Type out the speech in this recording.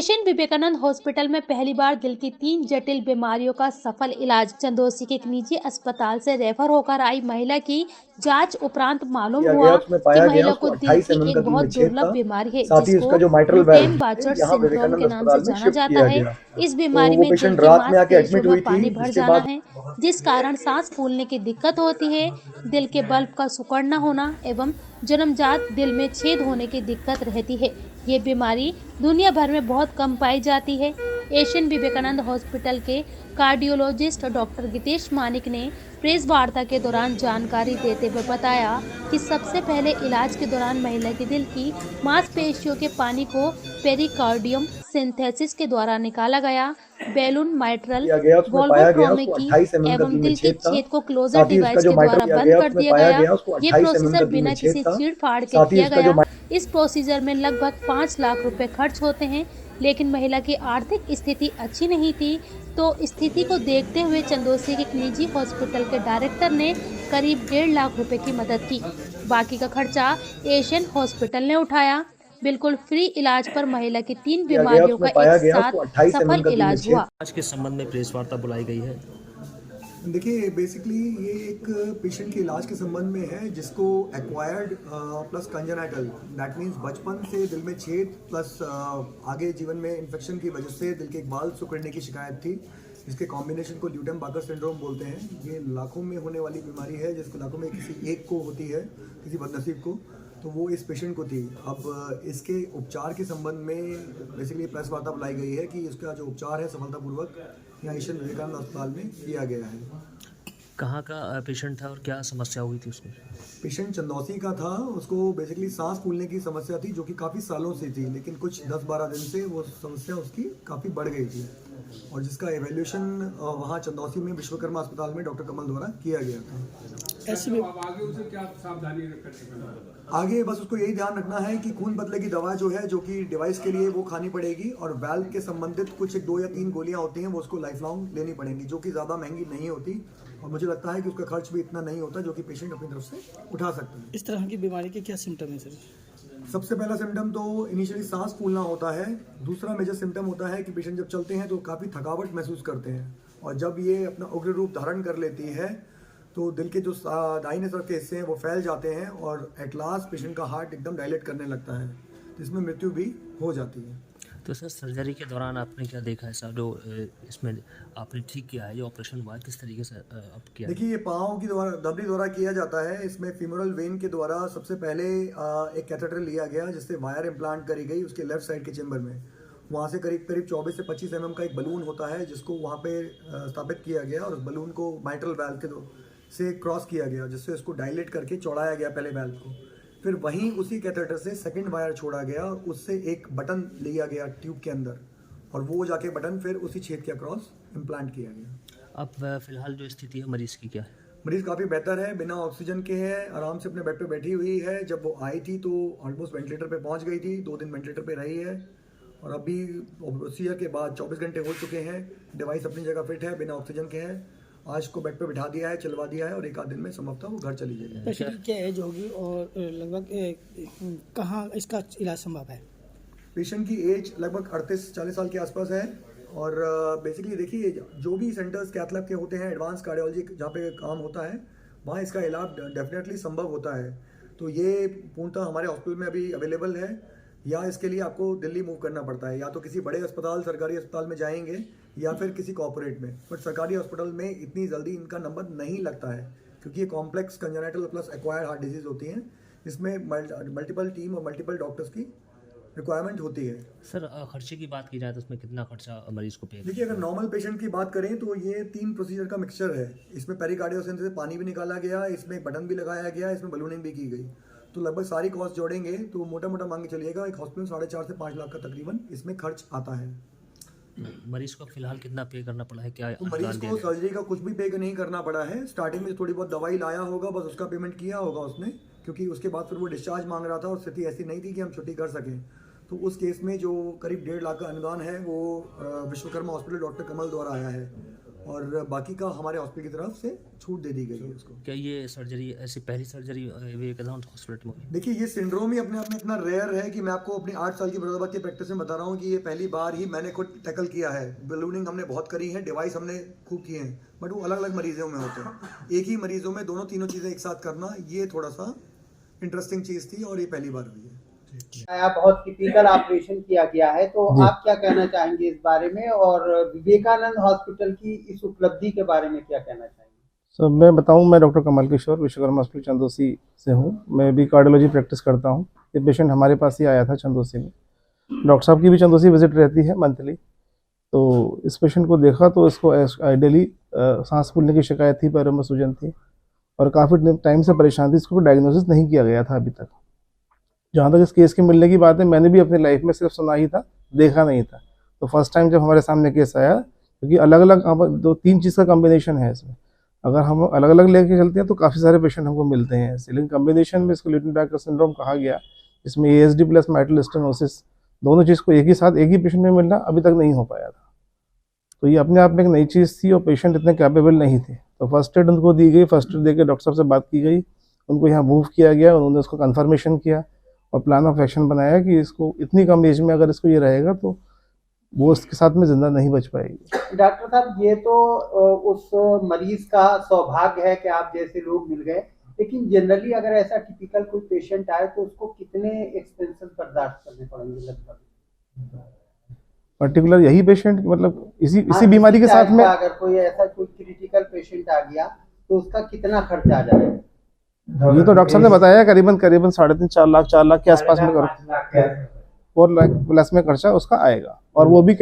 Asian Vivekananda hospital में पहली बार दिल की 3 जटिल बीमारियों का सफल इलाज। चंदौसी के एक निजी अस्पताल से रेफर होकर आई महिला की जांच उपरांत मालूम किया गया, हुआ उसमें कि पाया गया महिला उसको को दिल 28 की mm का एक दिल में बहुत छेद दुर्लभ था। बीमारी है साथ ही जिसको उसका जो माइट्रल ग्लूटेन वाल्व बार्टर यहाँ सिंड्रोम विवेकानंद के नाम से अस्पताल में जाना शिफ्ट जाता किया है। गया। इस तो बीमारी वो में दिल पेशेंट की रात में आके मांसपेशियों एडमिट में हुई थी, पानी भर जिसके जाना बाद है, जिस कारण सांस फूलने की दिक्कत होती है, दिल के बल्ब का सिकुड़ना होना एवं जन्मजात दिल में छेद होने की दिक्कत रहती है। ये बीमारी दुनिया भर में बहुत कम पाई जाती है। एशियन विवेकानंद हॉस्पिटल के कार्डियोलॉजिस्ट डॉक्टर गीतेश मानिक ने प्रेस वार्ता के दौरान जानकारी देते हुए बताया कि सबसे पहले इलाज के दौरान महिला के दिल की मांसपेशियों के पानी को पेरिकार्डियम सिंथेसिस के द्वारा निकाला गया। बैलून माइट्रल किया गया, उसमें पाया गया उसको वॉल्वोट्रोमी 28 mm का एवं दिल में दिल के छेद था। छेद को क्लोजर साथ ही उसका डिवाइस जो के माइट्रल द्वारा किया बंद गया, कर उसमें दिया पाया गया। गया उसको ये 28 mm प्रोसीजर का दिल में बिना छेद किसी था। चीड़-फाड़ के साथ ही किया उसका जो गया। इस प्रोसीजर में लगभग 5 लाख रुपए खर्च होते हैं, लेकिन महिला की आर्थिक स्थिति अच्छी नहीं थी, तो स्थिति को देखते हुए चंदौसी के एक निजी हॉस्पिटल के डायरेक्टर ने करीब 1.5 लाख रुपए की मदद की। बाकी का खर्चा एशियन हॉस्पिटल ने उठाया। बिल्कुल फ्री इलाज पर महिला की 3 किया गया, बीमारियों उसमें का एक पाया गया साथ उसको 28 mm सफल का दिल में इलाज छेद। हुआ। आज के संबंध में प्रेस वार्ता बुलाई गई है। देखिए, बेसिकली ये एक पेशेंट के इलाज के संबंध में है जिसको acquired plus congenital, that means बचपन से दिल में छेद प्लस आगे जीवन में इन्फेक्शन की वजह से दिल के एक बाल सिकुड़ने की शिकायत थी, जिसके कॉम्बिनेशन को ल्यूटेन बार्टर सिंड्रोम बोलते हैं। ये लाखों में होने वाली बीमारी है, जिसको लाखों में किसी एक को होती है, किसी बदनसीब को, तो वो इस पेशेंट को थी। अब इसके उपचार के संबंध में बेसिकली प्रेस वार्ता बुलाई गई है कि इसका जो उपचार है सफलतापूर्वक यहाँ एशियन विवेकानंद अस्पताल में किया गया है। कहाँ का पेशेंट था और क्या समस्या हुई थी उसको? पेशेंट चंदौसी का था। उसको बेसिकली सांस फूलने की समस्या थी, जो कि काफ़ी सालों से थी, लेकिन कुछ 10-12 दिन से वो समस्या उसकी काफ़ी बढ़ गई थी, और जिसका एवेल्यूशन वहाँ चंदौसी में विश्वकर्मा अस्पताल में डॉक्टर कमल द्वारा किया गया था। ऐसे में आगे उसे क्या सावधानी रखनी? आगे बस उसको यही ध्यान रखना है कि खून पतले की दवा जो है, जो कि डिवाइस के लिए वो खानी पड़ेगी, और वाल्व के संबंधित कुछ 2 या 3 गोलियां होती हैं, वो उसको लाइफ लॉन्ग लेनी पड़ेंगी, जो कि ज़्यादा महंगी नहीं होती, और मुझे लगता है कि उसका खर्च भी इतना नहीं होता, जो कि पेशेंट अपनी तरफ से उठा सकता है। इस तरह की बीमारी के क्या सिम्टम है सर? सबसे पहला सिम्टम तो इनिशियली सांस फूलना होता है। दूसरा मेजर सिम्टम होता है कि पेशेंट जब चलते हैं तो काफ़ी थकावट महसूस करते हैं, और जब ये अपना उग्र रूप धारण कर लेती है तो दिल के जो दाहिने तरफ के हिस्से हैं वो फैल जाते हैं, और एट लास्ट पेशेंट का हार्ट एकदम डायलेट करने लगता है, जिसमें मृत्यु भी हो जाती है। तो सर, सर्जरी के दौरान आपने क्या देखा है सर, जो इसमें आपने ठीक किया है, जो ऑपरेशन हुआ है, किस तरीके से अब किया है? देखिए, ये पाँव की द्वारा दबरी द्वारा किया जाता है। इसमें फीमोरल वेन के द्वारा सबसे पहले एक कैथेटर लिया गया, जिससे वायर इम्प्लांट करी गई उसके लेफ्ट साइड के चेम्बर में। वहाँ से करीब 24 से 25 mm का एक बलून होता है, जिसको वहाँ पे स्थापित किया गया, और उस बलून को माइट्रल वाल्व के से क्रॉस किया गया, जिससे उसको डायलेट करके चौड़ाया गया पहले वाल्व को। फिर वहीं उसी कैथेटर से सेकंड वायर छोड़ा गया, और उससे एक बटन लिया गया ट्यूब के अंदर, और वो जाके बटन फिर उसी छेद के अक्रॉस इम्प्लांट किया गया। अब फिलहाल जो स्थिति है मरीज की क्या है? मरीज काफ़ी बेहतर है, बिना ऑक्सीजन के है, आराम से अपने बेड पे बैठी हुई है। जब वो आई थी तो ऑलमोस्ट वेंटिलेटर पे पहुंच गई थी, 2 दिन वेंटिलेटर पे रही है, और अभी प्रोसीजर के बाद 24 घंटे हो चुके हैं, डिवाइस अपनी जगह फिट है, बिना ऑक्सीजन के है। आज को बेड पे बिठा दिया है, चलवा दिया है, और 1 आध दिन में संभवतः वो घर चली जाएगी। पेशेंट की क्या एज होगी और लगभग कहाँ इसका इलाज संभव है? पेशेंट की एज लगभग 38-40 साल के आसपास है, और बेसिकली देखिए, जो भी सेंटर्स कैथ लैब के होते हैं, एडवांस कार्डियोलॉजी जहाँ पे काम होता है, वहाँ इसका इलाज डेफिनेटली संभव होता है। तो ये पूर्णतः हमारे हॉस्पिटल में अभी अवेलेबल है, या इसके लिए आपको दिल्ली मूव करना पड़ता है, या तो किसी बड़े अस्पताल, सरकारी अस्पताल में जाएंगे, या फिर किसी कॉर्पोरेट में। बट सरकारी हॉस्पिटल में इतनी जल्दी इनका नंबर नहीं लगता है, क्योंकि ये complex congenital plus acquired heart disease होती हैं, जिसमें मल्टीपल टीम और मल्टीपल डॉक्टर्स की रिक्वायरमेंट होती है। सर, खर्चे की बात की जाए तो उसमें कितना खर्चा मरीज को पे? देखिए, अगर नॉर्मल पेशेंट की बात करें तो ये 3 प्रोसीजर का मिक्सचर है। इसमें पेरिकार्डियोसेंस से पानी भी निकाला गया, इसमें एक बटन भी लगाया गया, इसमें बलूनिंग भी की गई, तो लगभग सारी कॉस्ट जोड़ेंगे तो मोटा मोटा मांग के चलिएगा एक हॉस्पिटल 4.5 से 5 लाख का तकरीबन इसमें खर्च आता है। मरीज को फिलहाल कितना पे करना पड़ा है, क्या तो मरीज को सर्जरी का कुछ भी पे नहीं करना पड़ा है। स्टार्टिंग में थोड़ी बहुत दवाई लाया होगा, बस उसका पेमेंट किया होगा उसने, क्योंकि उसके बाद फिर वो डिस्चार्ज मांग रहा था, और स्थिति ऐसी नहीं थी कि हम छुट्टी कर सकें। तो उस केस में जो करीब 1.5 लाख का अनुदान है, वो विश्वकर्मा हॉस्पिटल डॉक्टर कमल द्वारा आया है, और बाकी का हमारे हॉस्पिटल की तरफ से छूट दे दी गई है उसको। क्या ये सर्जरी ऐसी पहली सर्जरी विवेकानंद हॉस्पिटल में हुई? देखिए ये सिंड्रोम ही अपने आप में इतना रेयर है कि मैं आपको अपनी 8 साल की बरोदाबाद की प्रैक्टिस में बता रहा हूँ कि ये पहली बार ही मैंने खुद टैकल किया है। बलूनिंग हमने बहुत करी है, डिवाइस हमने खूब किए हैं, बट वो अलग अलग मरीजों में होते हैं। एक ही मरीजों में दोनों तीनों चीज़ें एक साथ करना, ये थोड़ा सा इंटरेस्टिंग चीज़ थी और ये पहली बार हुई है। बहुत टिपिकल ऑपरेशन किया गया है, तो आप क्या कहना चाहेंगे इस बारे में, और विवेकानंद हॉस्पिटल की इस उपलब्धि के बारे में क्या कहना चाहेंगे? सर मैं बताऊं, मैं डॉक्टर कमल किशोर विश्वकर्मा हॉस्पिटल चंदोसी से हूं। मैं भी कार्डियोलॉजी प्रैक्टिस करता हूं। ये पेशेंट हमारे पास ही आया था चंदोसी में। डॉक्टर साहब की भी चंदोसी विजिट रहती है मंथली। तो इस पेशेंट को देखा तो इसको आइडियली सांस फूलने की शिकायत थी, पैरों में सूजन थी और काफ़ी टाइम से परेशान थी। इसको डायग्नोसिस नहीं किया गया था अभी तक। जहाँ तक इस केस के मिलने की बात है, मैंने भी अपनी लाइफ में सिर्फ सुना ही था, देखा नहीं था। तो फर्स्ट टाइम जब हमारे सामने केस आया, क्योंकि अलग अलग 2-3 चीज़ का कॉम्बिनेशन है इसमें। अगर हम अलग अलग लेके चलते हैं तो काफ़ी सारे पेशेंट हमको मिलते हैं ऐसे, लेकिन कॉम्बिनेशन में इसको ल्यूटन-बैकर सिंड्रोम कहा गया। इसमें ASD प्लस माइटल स्टेनोसिस दोनों चीज़ को एक ही साथ एक ही पेशेंट में मिलना अभी तक नहीं हो पाया था। तो ये अपने आप में एक नई चीज़ थी और पेशेंट इतने कैपेबल नहीं थे। तो फर्स्ट एड उनको दी गई, फर्स्ट एड देकर डॉक्टर साहब से बात की गई, उनको यहाँ मूव किया गया, उन्होंने उसको कन्फर्मेशन किया और प्लान ऑफ एक्शन बनाया कि इसको इतनी कम एज में अगर इसको ये रहेगा तो वो उसके साथ में जिंदा नहीं बच पाएगी। डॉक्टर साहब, ये तो उस मरीज का सौभाग्य है कि आप जैसे लोग मिल गए, लेकिन जनरली अगर ऐसा टिपिकल कोई पेशेंट आए तो उसको कितने एक्सपेंसेस बर्दाश्त करने पड़ेंगे लगभग? पर्टिकुलर यही पेशेंट मतलब इसी बीमारी के साथ में अगर कोई ऐसा कोई क्रिटिकल पेशेंट आ गया तो उसका कितना खर्चा आ जाएगा? ये तो डॉक्टर साहब ने बताया करीबन 3.5-4 लाख के आसपास में 4 लाख प्लस में खर्चा उसका आएगा और वो भी